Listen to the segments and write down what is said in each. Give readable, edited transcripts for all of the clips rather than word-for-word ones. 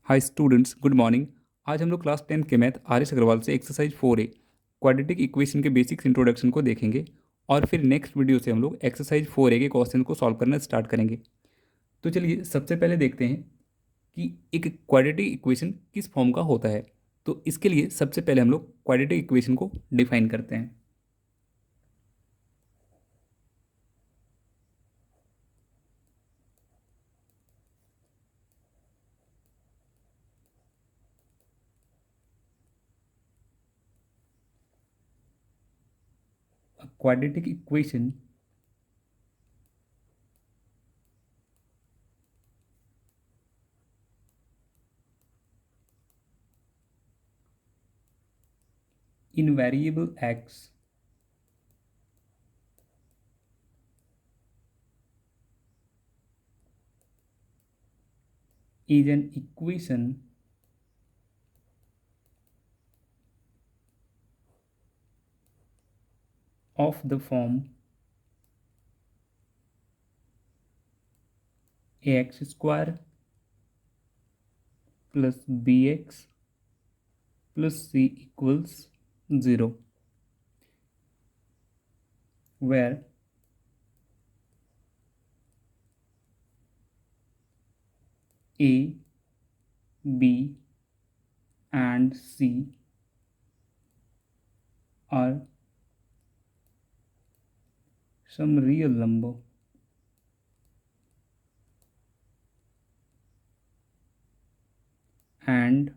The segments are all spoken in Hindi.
Hi students, good morning. आज हम लोग क्लास 10 के मैथ आर एस अग्रवाल से एक्सरसाइज 4A क्वाड्रेटिक इक्वेशन के बेसिक्स इंट्रोडक्शन को देखेंगे और फिर नेक्स्ट वीडियो से हम लोग एक्सरसाइज 4A के क्वेश्चन को सॉल्व करना स्टार्ट करेंगे। तो चलिए सबसे पहले देखते हैं कि एक क्वाड्रेटिक इक्वेशन किस फॉर्म का होता है। तो इसके लिए सबसे पहले हम लोग क्वाड्रेटिक इक्वेशन को डिफाइन करते हैं। Quadratic equation in variable x is an equation of the form ax square plus bx plus c equals 0, where a, b and c are some real number and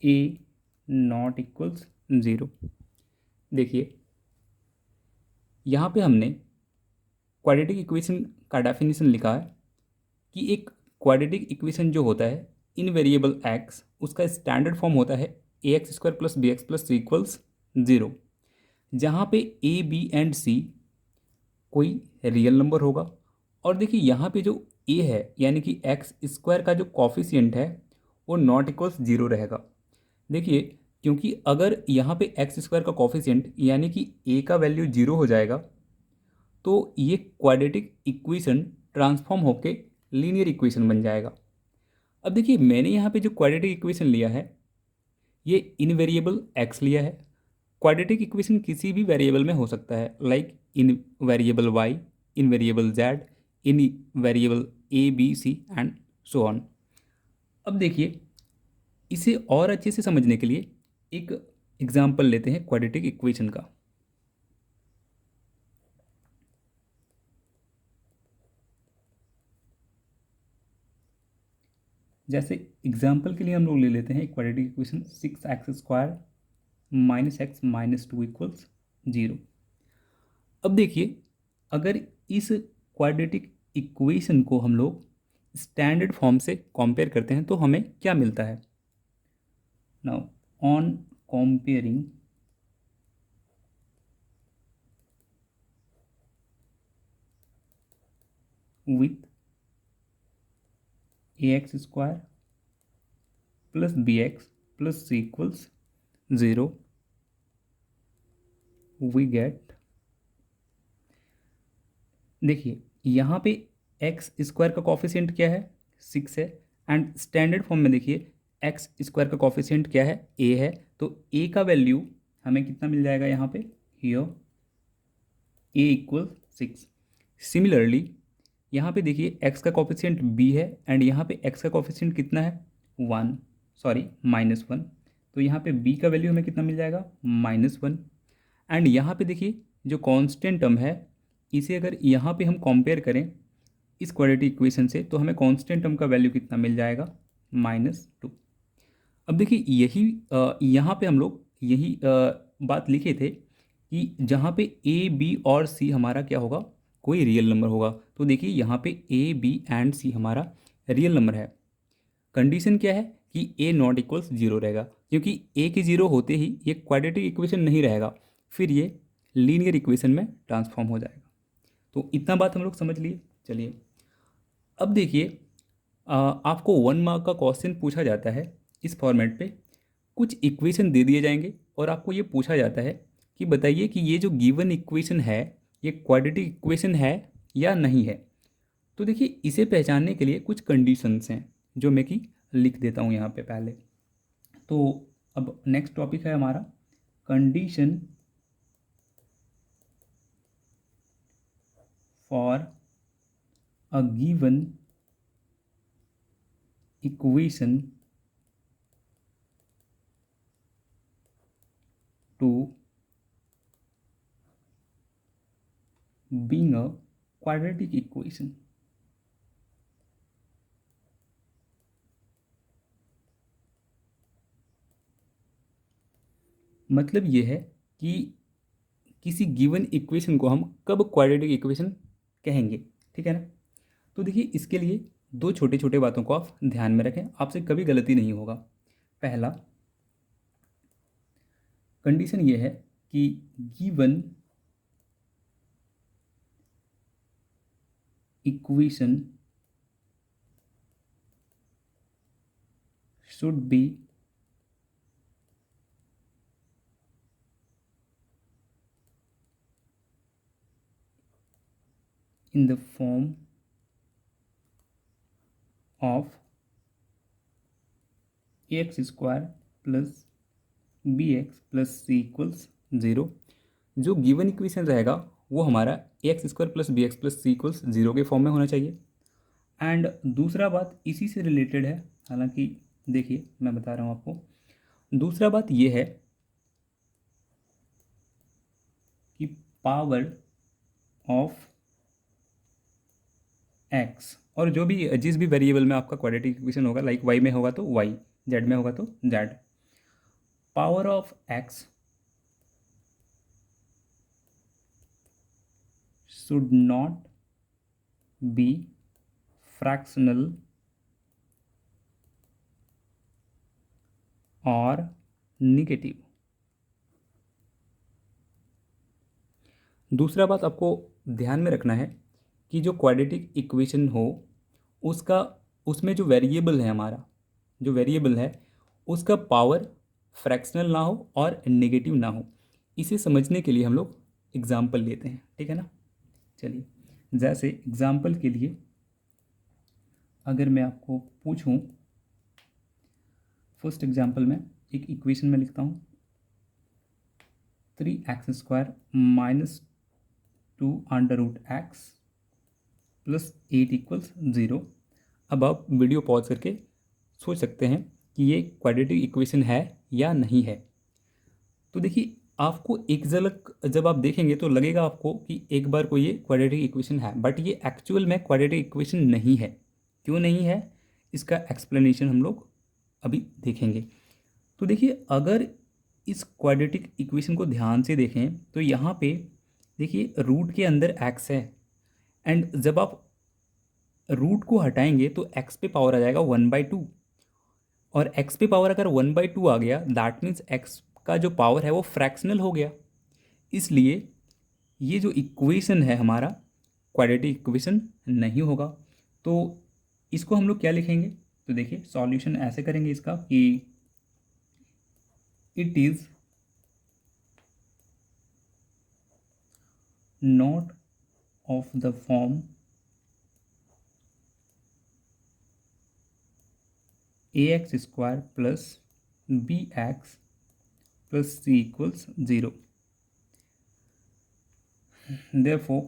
a not equals 0। देखिए यहाँ पे हमने क्वाड्रेटिक इक्वेशन का डेफिनेशन लिखा है कि एक क्वाड्रेटिक इक्वेशन जो होता है इन वेरिएबल एक्स, उसका स्टैंडर्ड फॉर्म होता है A X square plus B x plus C equals 0, जहाँ पे ए बी एंड सी कोई रियल नंबर होगा। और देखिए यहाँ पे जो ए है यानी कि एक्स स्क्वायर का जो कॉफिशिएंट है वो नॉट इक्वल्स 0 रहेगा। देखिए क्योंकि अगर यहाँ पे एक्स स्क्वायर का कॉफिशिएंट यानी कि ए का वैल्यू 0 हो जाएगा तो ये क्वाड्रेटिक इक्वेशन ट्रांसफॉर्म होके लीनियर इक्वेशन बन जाएगा। अब देखिए मैंने यहाँ पे जो क्वाड्रेटिक इक्वेशन लिया है ये इन वेरिएबल एक्स लिया है। क्वाड्रेटिक इक्वेशन किसी भी वेरिएबल में हो सकता है, like in variable y, in variable z, in variable a b c and so on. अब देखिए इसे और अच्छे से समझने के लिए एक एग्जाम्पल लेते हैं क्वाड्रेटिक इक्वेशन का। जैसे एग्जाम्पल के लिए हम लोग ले लेते हैं quadratic equation 6x square minus x minus 2 equals 0। अब देखिए अगर इस क्वाड्रेटिक इक्वेशन को हम लोग स्टैंडर्ड फॉर्म से कंपेयर करते हैं तो हमें क्या मिलता है। Now on comparing with ax square plus B x plus C equals 0 we get, देखिए यहाँ पे एक्स स्क्वायर का कॉफिशिएंट क्या है 6 है, एंड स्टैंडर्ड फॉर्म में देखिए एक्स स्क्वायर का कॉफिशिएंट क्या है ए है, तो ए का वैल्यू हमें कितना मिल जाएगा यहाँ पे, हियर ए इक्वल 6। सिमिलरली यहाँ पे देखिए एक्स का कॉफिशिएंट बी है एंड यहाँ पे एक्स का कॉफिशिएंट कितना है 1, सॉरी -1, तो यहाँ पे बी का वैल्यू हमें कितना मिल जाएगा -1। एंड यहाँ पे देखिए जो कांस्टेंट टर्म है इसे अगर यहाँ पे हम कंपेयर करें इस क्वाड्रेटिक इक्वेशन से तो हमें कांस्टेंट टर्म का वैल्यू कितना मिल जाएगा -2। अब देखिए यही यहाँ पे हम लोग यही बात लिखे थे कि जहाँ पे ए बी और सी हमारा क्या होगा, कोई रियल नंबर होगा। तो देखिए यहाँ पे ए बी एंड सी हमारा रियल नंबर है। कंडीशन क्या है कि ए नॉट इक्वल्स 0 रहेगा, क्योंकि ए के 0 होते ही ये क्वाड्रेटिक इक्वेशन नहीं रहेगा, फिर ये लीनियर इक्वेशन में ट्रांसफॉर्म हो जाएगा। तो इतना बात हम लोग समझ लिए। चलिए अब देखिए आपको 1 मार्क का क्वेश्चन पूछा जाता है इस फॉर्मेट पे, कुछ इक्वेशन दे दिए जाएंगे और आपको ये पूछा जाता है कि बताइए कि ये जो गिवन इक्वेशन है ये क्वाड्रेटिक इक्वेशन है या नहीं है। तो देखिए इसे पहचानने के लिए कुछ कंडीशंस हैं जो मैं कि लिख देता हूँ यहाँ पे पहले। तो अब नेक्स्ट टॉपिक है हमारा condition for a given equation two being a quadratic equation. मतलब ये है कि किसी गिवन इक्वेशन को हम कब क्वाड्रेटिक इक्वेशन कहेंगे, ठीक है ना। तो देखिए इसके लिए दो छोटे छोटे बातों को आप ध्यान में रखें, आपसे कभी गलती नहीं होगा। पहला कंडीशन ये है कि given equation should be in the form of ax square plus B x plus C equals zero. जो गिवन इक्वेशन रहेगा वो हमारा X square plus B x plus सी इक्वल्स ज़ीरो के फॉर्म में होना चाहिए। एंड दूसरा बात इसी से रिलेटेड है, हालांकि देखिए मैं बता रहा हूँ आपको। दूसरा बात ये है कि पावर ऑफ एक्स, और जो भी जिस भी वेरिएबल में आपका क्वाड्रेटिक इक्वेशन होगा, लाइक वाई में होगा तो वाई, जेड में होगा तो Z, power of x should not be fractional और निगेटिव। दूसरा बात आपको ध्यान में रखना है कि जो क्वाड्रेटिक इक्वेशन हो उसका, उसमें जो वेरिएबल है हमारा, जो वेरिएबल है उसका पावर फ्रैक्शनल ना हो और नेगेटिव ना हो। इसे समझने के लिए हम लोग एग्जाम्पल लेते हैं, ठीक है ना। चलिए, जैसे एग्जाम्पल के लिए अगर मैं आपको पूछूं, फर्स्ट एग्जाम्पल में एक इक्वेशन में लिखता हूँ 3x square minus 2 under root x plus 8 equals zero. अब आप वीडियो पॉज करके सोच सकते हैं कि ये क्वाड्रेटिक इक्वेशन है या नहीं है। तो देखिए आपको एक झलक जब आप देखेंगे तो लगेगा आपको कि एक बार को ये क्वाड्रेटिक इक्वेशन है, बट ये एक्चुअल में क्वाड्रेटिक इक्वेशन नहीं है। क्यों नहीं है, इसका एक्सप्लेनेशन हम लोग अभी देखेंगे। तो देखिए अगर इस क्वाड्रेटिक इक्वेशन को ध्यान से देखें तो यहाँ पे देखिए रूट के अंदर एक्स है, एंड जब आप रूट को हटाएंगे तो एक्स पे पावर आ जाएगा 1/2, और एक्स पे पावर अगर 1/2 आ गया दैट मीन्स एक्स का जो पावर है वो फ्रैक्शनल हो गया। इसलिए ये जो इक्वेशन है हमारा क्वाड्रेटिक इक्वेशन नहीं होगा। तो इसको हम लोग क्या लिखेंगे, तो देखिए सॉल्यूशन ऐसे करेंगे इसका कि it is not of the form ax square plus B x plus C equals zero. therefore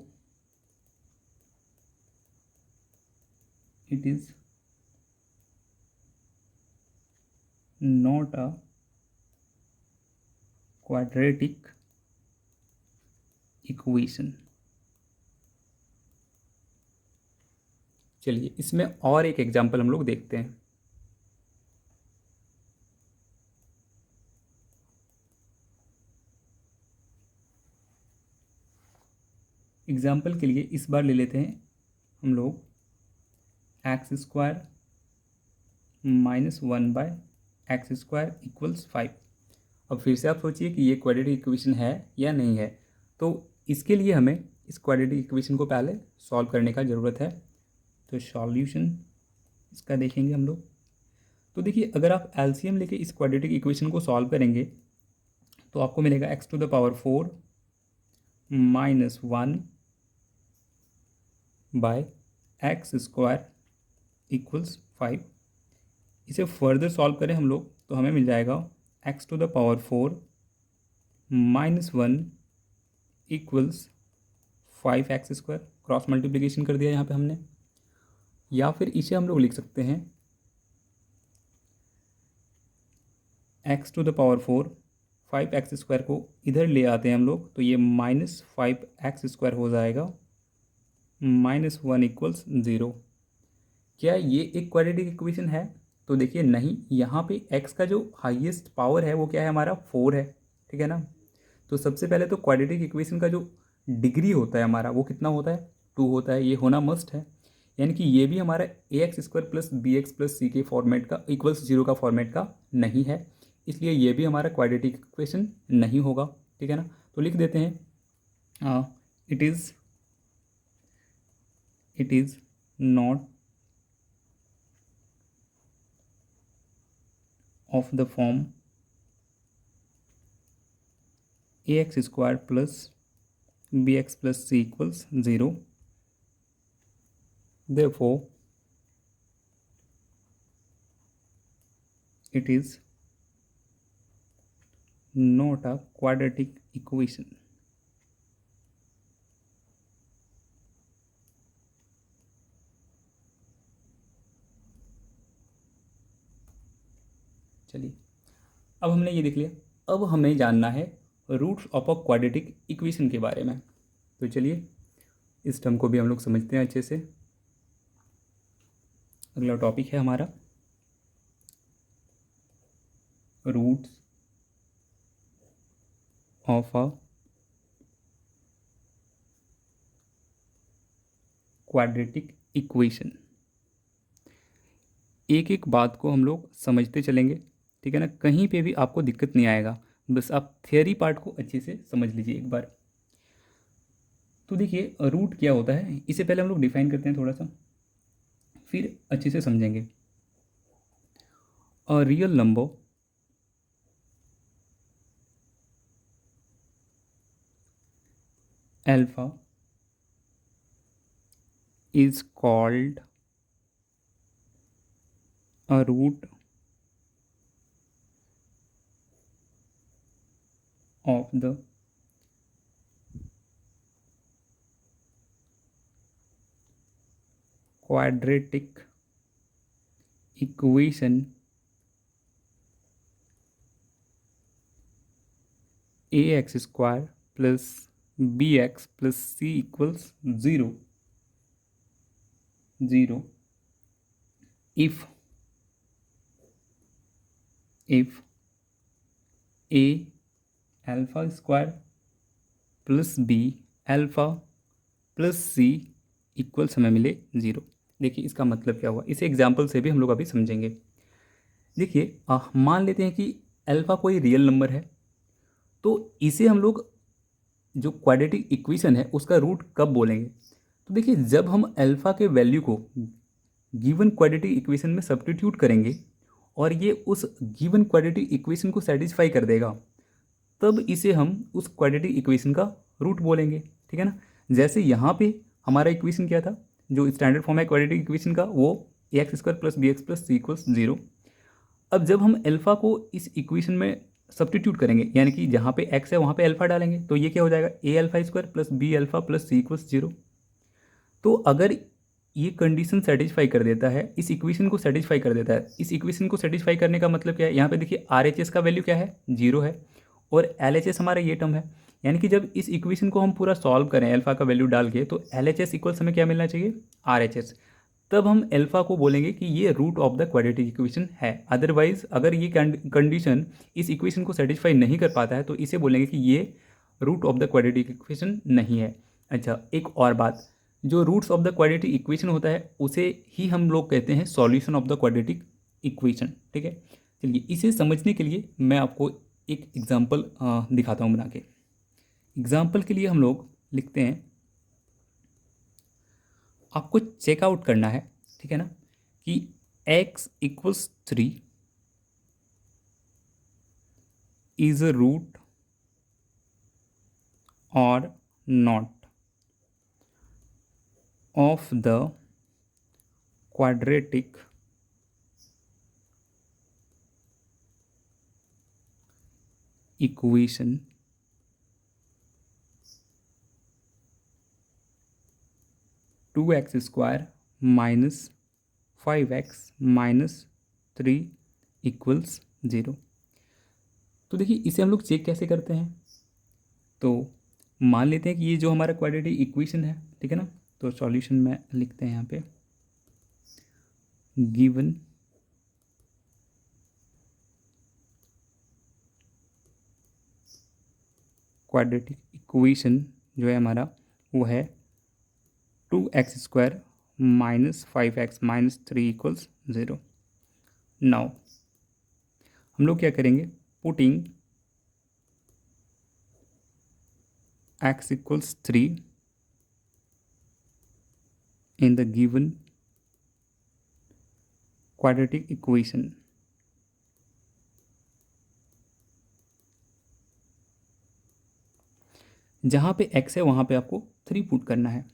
it is not a quadratic equation। चलिए इसमें और एक एग्जांपल हम लोग देखते हैं। एग्जाम्पल के लिए इस बार ले लेते हैं हम लोग x square minus 1/x square equals 5। अब फिर से आप सोचिए कि ये क्वाड्रेटिक इक्वेशन है या नहीं है। तो इसके लिए हमें इस क्वाड्रेटिक इक्वेशन को पहले सॉल्व करने का ज़रूरत है। तो सॉल्यूशन इसका देखेंगे हम लोग। तो देखिए अगर आप एलसीएम लेके इस क्वाड्रेटिक इक्वेशन को सॉल्व करेंगे तो आपको मिलेगा x to the power 4 minus 1 by x square equals 5। इसे फर्दर सॉल्व करें हम लोग तो हमें मिल जाएगा x to the power 4 minus 1 equals 5x²। Cross multiplication कर दिया यहाँ पे हमने। या फिर इसे हम लोग लिख सकते हैं x to the power 4, 5x² को इधर ले आते हैं हम लोग तो ये -5x² हो जाएगा, -1 इक्वल्स 0। क्या ये एक क्वाड्रेटिक इक्वेशन है? तो देखिए नहीं, यहाँ पे x का जो हाईएस्ट पावर है वो क्या है हमारा 4 है, ठीक है ना। तो सबसे पहले तो क्वाड्रेटिक इक्वेशन का जो डिग्री होता है हमारा वो कितना होता है, 2 होता है, ये होना मस्ट है। यानी कि ये भी हमारा ax² plus bx plus c के फॉर्मेट का इक्वल्स 0 का फॉर्मेट का नहीं है, इसलिए ये भी हमारा क्वाड्रेटिक इक्वेशन नहीं होगा, ठीक है ना। तो लिख देते हैं it is not of the form ax² plus bx plus c equals 0. Therefore it is not a quadratic equation. चलिए, अब हमने ये देख लिया, अब हमें जानना है roots of a quadratic equation के बारे में। तो चलिए इस टर्म को भी हम लोग समझते हैं अच्छे से। अगला टॉपिक है हमारा roots of a quadratic equation. एक एक बात को हम लोग समझते चलेंगे, ठीक है ना, कहीं पे भी आपको दिक्कत नहीं आएगा, बस आप थियरी पार्ट को अच्छे से समझ लीजिए एक बार। तो देखिए रूट क्या होता है, इसे पहले हम लोग डिफाइन करते हैं थोड़ा सा, फिर अच्छे से समझेंगे। A real number alpha is called a root of the quadratic equation ax² plus bx plus c equals 0 if a alpha square plus b alpha plus c equals हमें मिले 0। देखिए इसका मतलब क्या हुआ, इसे एग्जाम्पल से भी हम लोग अभी समझेंगे। देखिए मान लेते हैं कि अल्फ़ा कोई रियल नंबर है, तो इसे हम लोग जो क्वाड्रेटिक इक्वेशन है उसका रूट कब बोलेंगे। तो देखिए जब हम अल्फ़ा के वैल्यू को गिवन क्वाड्रेटिक इक्वेशन में सब्स्टिट्यूट करेंगे और ये उस गिवन क्वाड्रेटिक इक्वेशन को सेटिस्फाई कर देगा, तब इसे हम उस क्वाड्रेटिक इक्वेशन का रूट बोलेंगे, ठीक है ना। जैसे यहाँ पे हमारा इक्वेशन क्या था, जो स्टैंडर्ड फॉर्म है क्वाड्रेटिक इक्वेशन का, वो ax² plus bx plus c equals 0। अब जब हम अल्फ़ा को इस इक्वेशन में सब्स्टिट्यूट करेंगे, यानी कि जहाँ पे x है वहाँ पे अल्फ़ा डालेंगे, तो ये क्या हो जाएगा, a∝² plus b∝ plus c equals 0। तो अगर ये कंडीशन सेटिस्फाई कर देता है, इस इक्वेशन को सेटिस्फाई कर देता है, इस इक्वेशन को सेटिस्फाई करने का मतलब क्या है, यहाँ पे देखिए RHS का वैल्यू क्या है, 0 है, और LHS हमारा ये टर्म है। यानी कि जब इस इक्वेशन को हम पूरा सॉल्व करें अल्फ़ा का वैल्यू डाल के, तो LHS इक्वल्स हमें क्या मिलना चाहिए, RHS। तब हम अल्फ़ा को बोलेंगे कि ये root of the quadratic equation है। अदरवाइज अगर ये कंडीशन इस इक्वेशन को सेटिस्फाई नहीं कर पाता है तो इसे बोलेंगे कि ये root of the quadratic equation नहीं है। अच्छा, एक और बात, जो roots of the quadratic equation होता है उसे ही हम लोग कहते हैं solution of the quadratic equation, ठीक है। चलिए इसे समझने के लिए मैं आपको एक एग्जांपल दिखाता हूँ बना के। एग्जांपल के लिए हम लोग लिखते हैं, आपको चेकआउट करना है, ठीक है ना, कि x equals 3 is a root और not of the quadratic equation two X square minus 5x minus 3 equals 0। तो देखिए इसे हम लोग चेक कैसे करते हैं। तो मान लेते हैं कि ये जो हमारा क्वाड्रेटिक इक्वेशन है, ठीक है ना। तो सॉल्यूशन में लिखते हैं यहाँ पे गिवन क्वाड्रेटिक इक्वेशन जो है हमारा वो है 2x square minus 5x minus 3 equals 0। Now हम लोग क्या करेंगे, putting x equals 3 in the given quadratic equation, जहाँ पे x है वहाँ पे आपको 3 पुट करना है।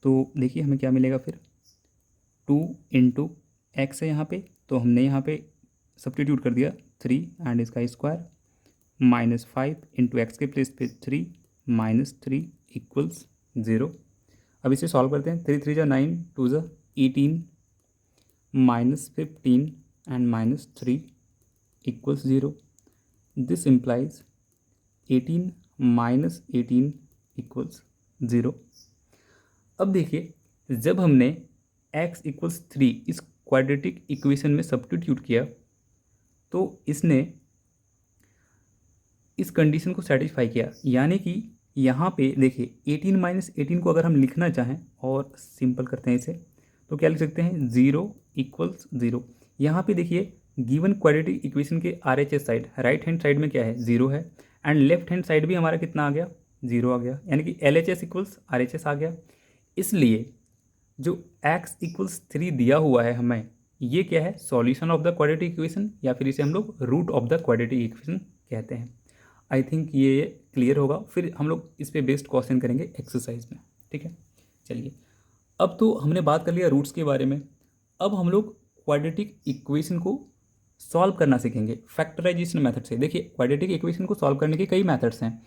तो देखिए हमें क्या मिलेगा फिर, 2 इंटू एक्स है यहाँ पे, तो हमने यहाँ पे सब्स्टिट्यूट कर दिया 3 एंड इसका स्क्वायर माइनस 5 इंटू एक्स के प्लेस पे 3 माइनस 3 इक्वल्स 0। अब इसे सॉल्व करते हैं, 3 3 जा 9 2 जा 18 minus 15 and minus 3 equals 0। This implies 18 minus 18 equals 0। अब देखिए जब हमने x इक्वल्स 3 इस क्वाड्रेटिक इक्वेशन में सब्स्टिट्यूट किया तो इसने इस कंडीशन को सेटिस्फाई किया, यानी कि यहाँ पे देखिए 18 माइनस 18 को अगर हम लिखना चाहें और सिंपल करते हैं इसे, तो क्या लिख सकते हैं, 0 इक्वल्स 0। यहाँ पे देखिए गिवन क्वाड्रेटिक इक्वेशन के RHS side, right hand side में क्या है, 0 है, एंड लेफ्ट हैंड साइड भी हमारा कितना आ गया, 0 आ गया, यानी कि LHS इक्वल्स RHS आ गया। इसलिए जो x इक्वल्स 3 दिया हुआ है हमें, ये क्या है, solution of the quadratic equation, या फिर इसे हम लोग root of the quadratic equation कहते हैं। आई थिंक ये क्लियर होगा। फिर हम लोग इस पे बेस्ड क्वेश्चन करेंगे एक्सरसाइज में, ठीक है। चलिए अब तो हमने बात कर लिया रूट्स के बारे में, अब हम लोग क्वाड्रेटिक इक्वेशन को सॉल्व करना सीखेंगे फैक्टराइजेशन मेथड से। देखिए क्वाड्रेटिक इक्वेशन को सॉल्व करने के कई मेथड्स हैं,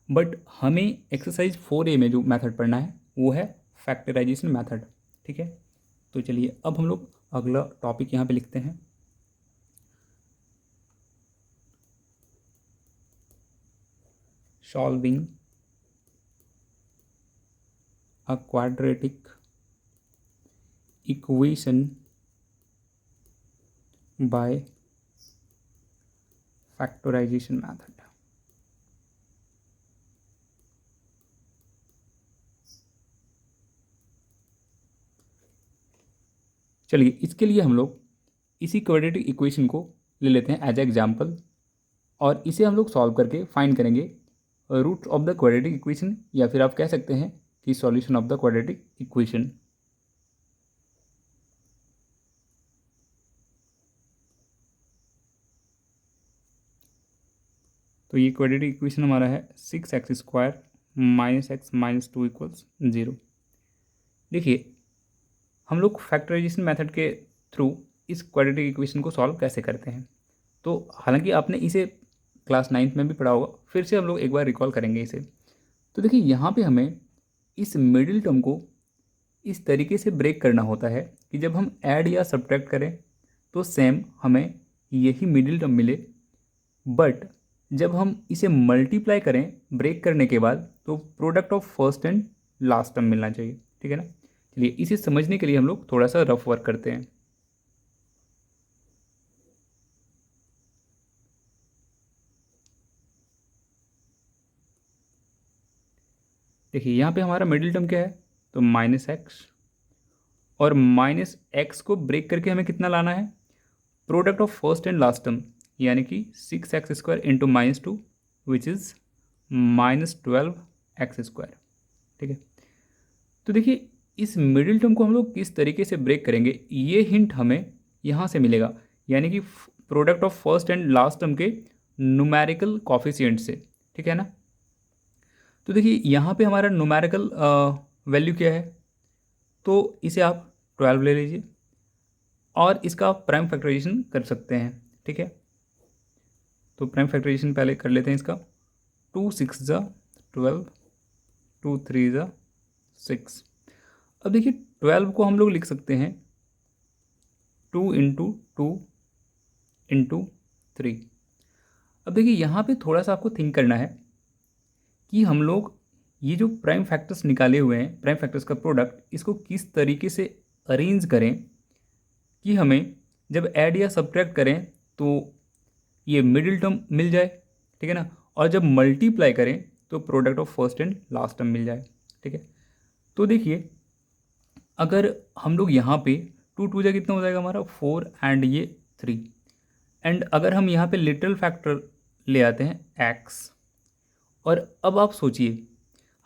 बट हमें एक्सरसाइज 4A में जो मेथड पढ़ना है वो है फैक्टराइजेशन मेथड, ठीक है। तो चलिए अब हम लोग अगला टॉपिक यहाँ पे लिखते हैं, solving a quadratic equation by factorization method. चलिए इसके लिए हम लोग इसी क्वाड्रेटिक इक्वेशन को ले लेते हैं एज एग्जाम्पल, और इसे हम लोग सॉल्व करके फाइंड करेंगे root of the quadratic equation, या फिर आप कह सकते हैं कि solution of the quadratic equation. तो ये क्वाड्रेटिक इक्वेशन हमारा है 6x square minus x minus 2 equals 0। देखिए हम लोग फैक्टराइजेशन मेथड के थ्रू इस क्वाड्रेटिक इक्वेशन को सॉल्व कैसे करते हैं। तो हालांकि आपने इसे क्लास 9th में भी पढ़ा होगा, फिर से हम लोग एक बार रिकॉल करेंगे इसे। तो देखिए यहाँ पे हमें इस मिडिल टर्म को इस तरीके से ब्रेक करना होता है कि जब हम ऐड या सब्ट्रैक्ट करें तो सेम हमें यही मिडिल टर्म मिले, बट जब हम इसे मल्टीप्लाई करें ब्रेक करने के बाद तो product of first and last term मिलना चाहिए, ठीक है ना। चलिए इसे समझने के लिए हम लोग थोड़ा सा रफ वर्क करते हैं। देखिए यहाँ पे हमारा मिडिल टर्म क्या है, तो माइनस एक्स, और माइनस एक्स को ब्रेक करके हमें कितना लाना है, product of first and last term, यानी कि 6x square into minus 2 which is minus 12x square, ठीक है। तो देखिए इस मिडिल टर्म को हम लोग किस तरीके से ब्रेक करेंगे, ये हिंट हमें यहाँ से मिलेगा, यानी कि product of first and last term के न्यूमेरिकल कॉफिशिएंट से, ठीक है ना। तो देखिए यहाँ पे हमारा न्यूमेरिकल वैल्यू क्या है, तो इसे आप 12 ले लीजिए और इसका आप प्राइम फैक्टराइजेशन कर सकते हैं। ठीक है, तो प्राइम फैक्टराइजेशन पहले कर लेते हैं इसका। 2 6 ज़ा 12, 2 3 ज़ा 6। अब देखिए 12 को हम लोग लिख सकते हैं 2 इंटू 2 इंटू 3। अब देखिए यहाँ पे थोड़ा सा आपको थिंक करना है कि हम लोग ये जो प्राइम फैक्टर्स निकाले हुए हैं, प्राइम फैक्टर्स का प्रोडक्ट, इसको किस तरीके से अरेंज करें कि हमें जब ऐड या सब्ट्रैक्ट करें तो ये मिडिल टर्म मिल जाए। ठीक है ना, और जब मल्टीप्लाई करें तो product of first and last term मिल जाए। ठीक है, तो देखिए अगर हम लोग यहाँ पे 2 2 जा कितना हो जाएगा हमारा 4 एंड ये 3, एंड अगर हम यहाँ पे लिटिल फैक्टर ले आते हैं x, और अब आप सोचिए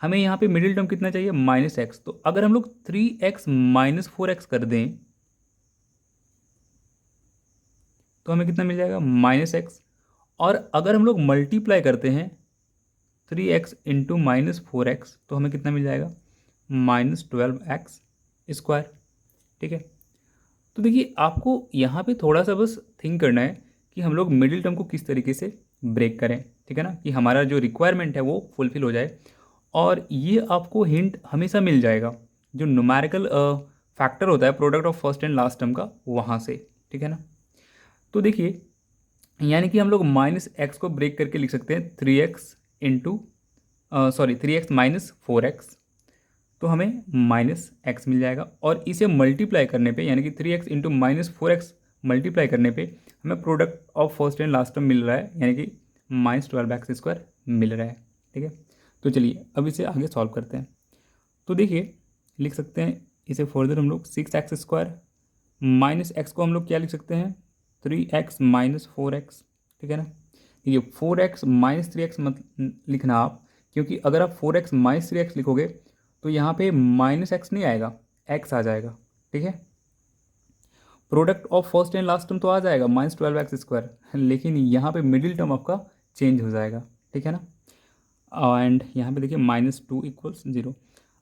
हमें यहाँ पे मिडिल टर्म कितना चाहिए -x, तो अगर हम लोग 3x - 4x कर दें तो हमें कितना मिल जाएगा -x, और अगर हम लोग मल्टीप्लाई करते हैं 3x इंटू -4x तो हमें कितना मिल जाएगा -12x²। ठीक है, तो देखिए आपको यहाँ पे थोड़ा सा बस थिंक करना है कि हम लोग मिडिल टर्म को किस तरीके से ब्रेक करें। ठीक है ना, कि हमारा जो रिक्वायरमेंट है वो फुलफिल हो जाए, और ये आपको हिंट हमेशा मिल जाएगा जो न्यूमेरिकल फैक्टर होता है product of first and last term का, वहाँ से। ठीक है ना, तो देखिए यानी कि हम लोग -x को ब्रेक करके लिख सकते हैं 3x इंटू 3x - 4x, तो हमें -x मिल जाएगा, और इसे मल्टीप्लाई करने पे यानी कि 3x इंटू -4x मल्टीप्लाई करने पे हमें product of first and last term मिल रहा है, यानी कि -12x² मिल रहा है। ठीक है, तो चलिए अब इसे आगे सॉल्व करते हैं। तो देखिए लिख सकते हैं इसे फर्दर हम लोग 6x² माइनस एक्स को हम लोग क्या लिख सकते हैं 3x - 4x। ठीक है ना, ये 4x - 3x मत लिखना आप, क्योंकि अगर आप 4x - 3x लिखोगे तो यहाँ पे -x नहीं आएगा, x आ जाएगा। ठीक है, product of first and last term तो आ जाएगा -12x², लेकिन यहाँ पे मिडिल टर्म आपका चेंज हो जाएगा। ठीक है ना, एंड यहाँ पे देखिए -2 = 0।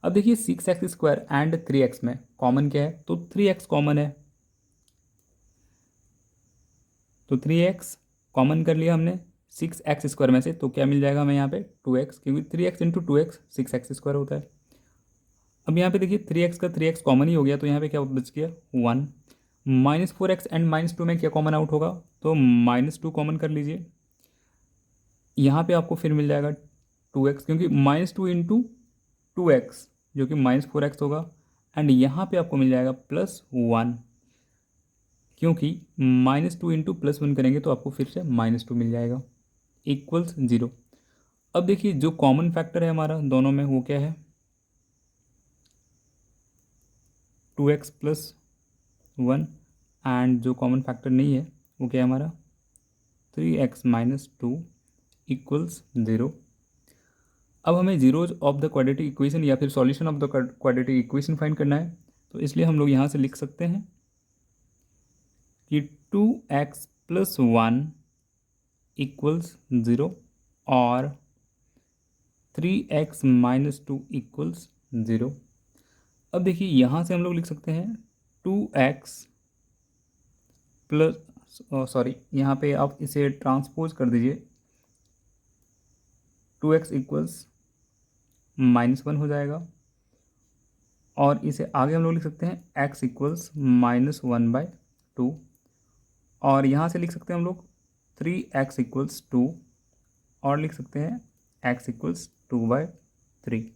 अब देखिए 6x² एंड 3x में कॉमन क्या है, तो 3x कॉमन है, तो 3x कॉमन कर लिया हमने 6x² में से, तो क्या मिल जाएगा हमें यहाँ पे 2x, क्योंकि 3x इंटू 2x 6x² होता है। अब यहाँ पे देखिए 3x का 3x कॉमन ही हो गया, तो यहाँ पे क्या बच गया 1। -4x एंड -2 में क्या कॉमन आउट होगा, तो -2 कॉमन कर लीजिए, यहाँ पे आपको फिर मिल जाएगा 2x, क्योंकि -2 इंटू 2x जो कि -4x होगा, एंड यहाँ पे आपको मिल जाएगा +1, क्योंकि -2 इंटू +1 करेंगे तो आपको फिर से -2 मिल जाएगा = 0। अब देखिए जो कॉमन फैक्टर है हमारा दोनों में वो क्या है 2x + 1, एंड जो कॉमन फैक्टर नहीं है वो क्या है हमारा 3x - 2 = 0। अब हमें zeros of the quadratic equation या फिर solution of the quadratic equation find करना है, तो इसलिए हम लोग यहाँ से लिख सकते हैं कि 2x + 1 = 0 और 3x - 2 = 0। अब देखिए यहाँ से हम लोग लिख सकते हैं 2x यहाँ पे आप इसे ट्रांसपोज कर दीजिए, 2x = -1 हो जाएगा, और इसे आगे हम लोग लिख सकते हैं x = -1/2, और यहाँ से लिख सकते हैं हम लोग 3x = 2, और लिख सकते हैं x = 2/3।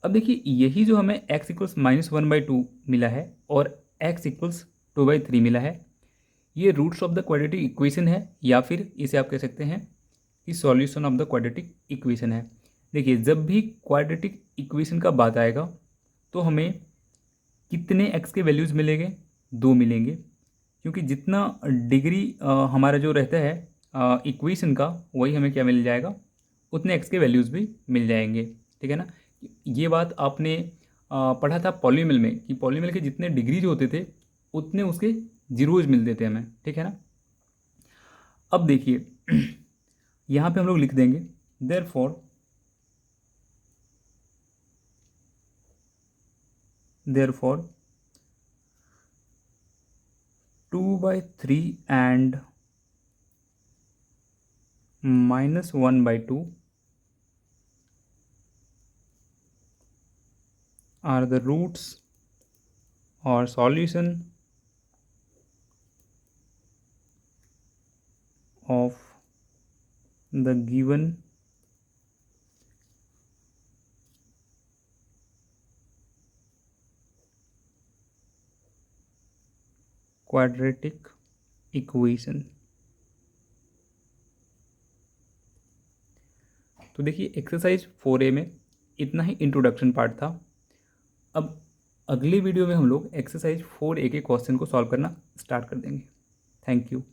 अब देखिए यही जो हमें x = -1/2 मिला है और x = 2/3 मिला है, ये roots of the quadratic equation है, या फिर इसे आप कह सकते हैं कि solution of the quadratic equation है। देखिए जब भी क्वाड्रेटिक इक्वेशन का बात आएगा तो हमें कितने x के वैल्यूज़ मिलेंगे, 2 मिलेंगे, क्योंकि जितना डिग्री हमारा जो रहता है इक्वेशन का, वही हमें क्या मिल जाएगा, उतने x के वैल्यूज़ भी मिल जाएंगे। ठीक है ना, ये बात आपने पढ़ा था पॉलीनोमियल में कि पॉलीनोमियल के जितने डिग्री जो होते थे उतने उसके जीरोज मिलते थे हमें। ठीक है ना, अब देखिए यहाँ पे हम लोग लिख देंगे therefore 0/3 and -1/2 are the roots or solution of the given quadratic equation. तो देखिए एक्सरसाइज 4A में इतना ही इंट्रोडक्शन पार्ट था। अब अगले वीडियो में हम लोग एक्सरसाइज 4A के क्वेश्चन को सॉल्व करना स्टार्ट कर देंगे। Thank you.